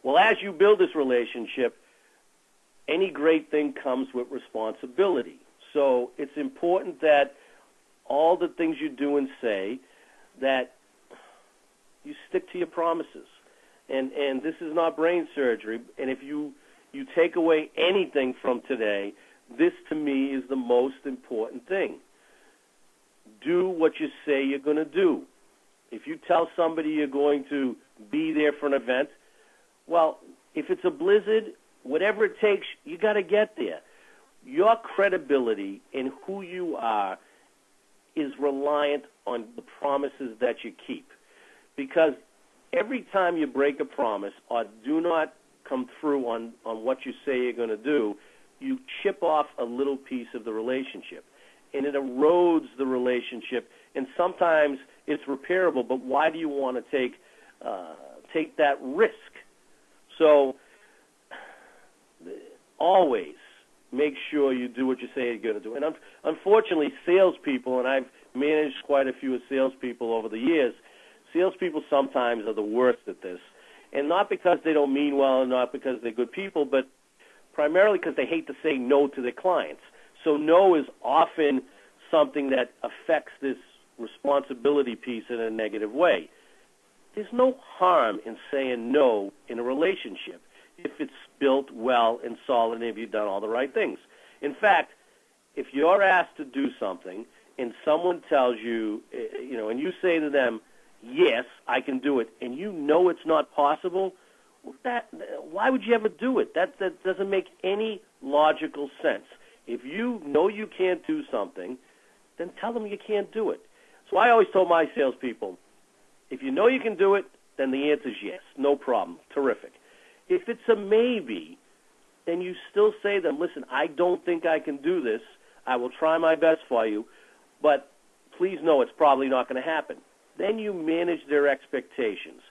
Well, as you build this relationship, any great thing comes with responsibility. So it's important that all the things you do and say, that you stick to your promises. And this is not brain surgery. And if you take away anything from today, this to me is the most important thing. Do what you say you're going to do. If you tell somebody you're going to be there for an event, well, if it's a blizzard, whatever it takes, you got to get there. Your credibility in who you are is reliant on the promises that you keep. Because every time you break a promise or do not come through on what you say you're going to do, you chip off a little piece of the relationship. And it erodes the relationship. And sometimes it's repairable, but why do you want to take that risk? So always make sure you do what you say you're going to do. And unfortunately, salespeople, and I've managed quite a few salespeople over the years, salespeople sometimes are the worst at this. And not because they don't mean well and not because they're good people, but primarily because they hate to say no to their clients. So no is often something that affects this responsibility piece in a negative way. There's no harm in saying no in a relationship if it's built well and solid and if you've done all the right things. In fact, if you're asked to do something and someone tells you, and you say to them, yes, I can do it, and you know it's not possible, why would you ever do it? That doesn't make any logical sense. If you know you can't do something, then tell them you can't do it. So I always told my salespeople, if you know you can do it, then the answer is yes, no problem, terrific. If it's a maybe, then you still say to them, listen, I don't think I can do this. I will try my best for you, but please know it's probably not going to happen. Then you manage their expectations.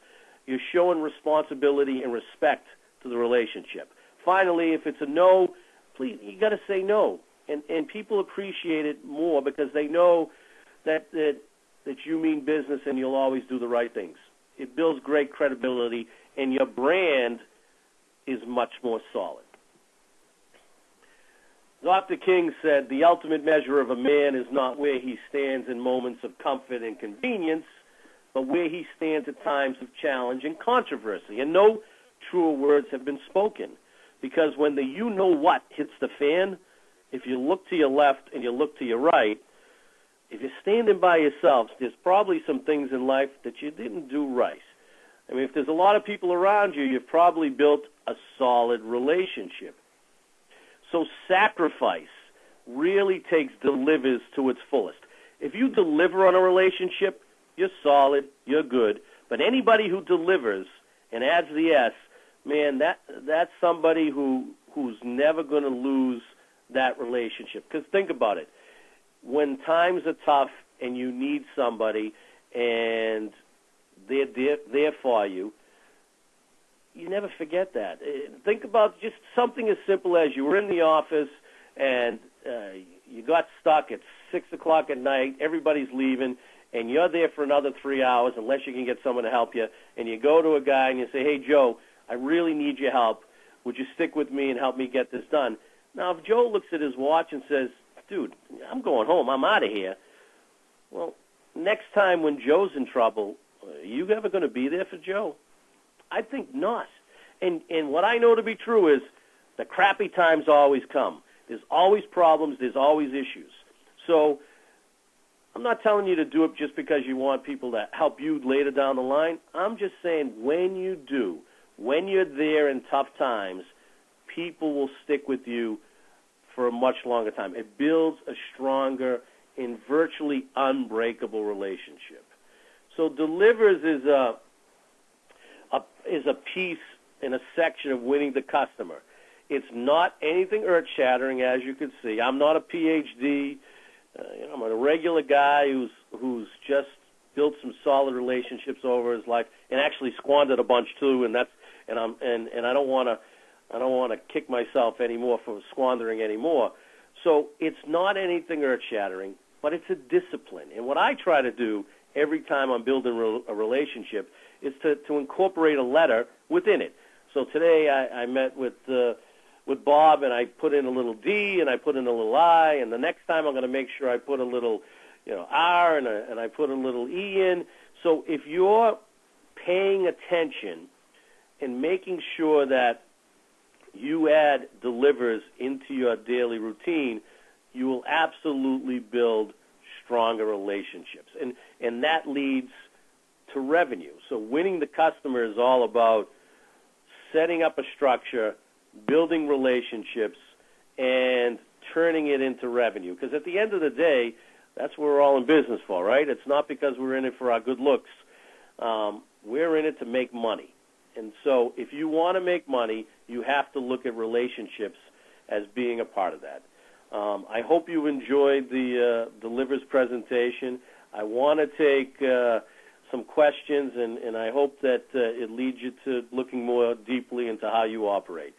You're showing responsibility and respect to the relationship. Finally, if it's a no, please, you got to say no. And people appreciate it more because they know that you mean business and you'll always do the right things. It builds great credibility, and your brand is much more solid. Dr. King said, the ultimate measure of a man is not where he stands in moments of comfort and convenience, but where he stands at times of challenge and controversy. And no truer words have been spoken, because when the you-know-what hits the fan, if you look to your left and you look to your right, if you're standing by yourselves, there's probably some things in life that you didn't do right. I mean, if there's a lot of people around you, you've probably built a solid relationship. So sacrifice really delivers to its fullest. If you deliver on a relationship, you're solid, you're good. But anybody who delivers and adds the S, man, that's somebody who's never going to lose that relationship. Because think about it. When times are tough and you need somebody and they're there for you, you never forget that. Think about just something as simple as you were in the office and you got stuck at 6 o'clock at night, everybody's leaving, and you're there for another 3 hours unless you can get someone to help you, and you go to a guy and you say, hey, Joe, I really need your help. Would you stick with me and help me get this done? Now, if Joe looks at his watch and says, dude, I'm going home, I'm out of here, well, next time when Joe's in trouble, are you ever going to be there for Joe? I think not. And what I know to be true is the crappy times always come. There's always problems. There's always issues. So I'm not telling you to do it just because you want people to help you later down the line. I'm just saying when you do, when you're there in tough times, people will stick with you for a much longer time. It builds a stronger and virtually unbreakable relationship. So delivers is a piece in a section of winning the customer. It's not anything earth-shattering, as you can see. I'm not a PhD. I'm a regular guy who's just built some solid relationships over his life, and actually squandered a bunch too. And I don't want to kick myself anymore for squandering anymore. So it's not anything earth-shattering, but it's a discipline. And what I try to do every time I'm building a relationship is to incorporate a letter within it. So today I met with Bob, and I put in a little D, and I put in a little I, and the next time I'm going to make sure I put a little, R, and I put a little E in. So if you're paying attention and making sure that you add delivers into your daily routine, you will absolutely build stronger relationships. And that leads to revenue. So winning the customer is all about setting up a structure, building relationships, and turning it into revenue. Because at the end of the day, that's what we're all in business for, right? It's not because we're in it for our good looks. We're in it to make money. And so if you want to make money, you have to look at relationships as being a part of that. I hope you enjoyed the Delivers presentation. I want to take some questions, and I hope that it leads you to looking more deeply into how you operate.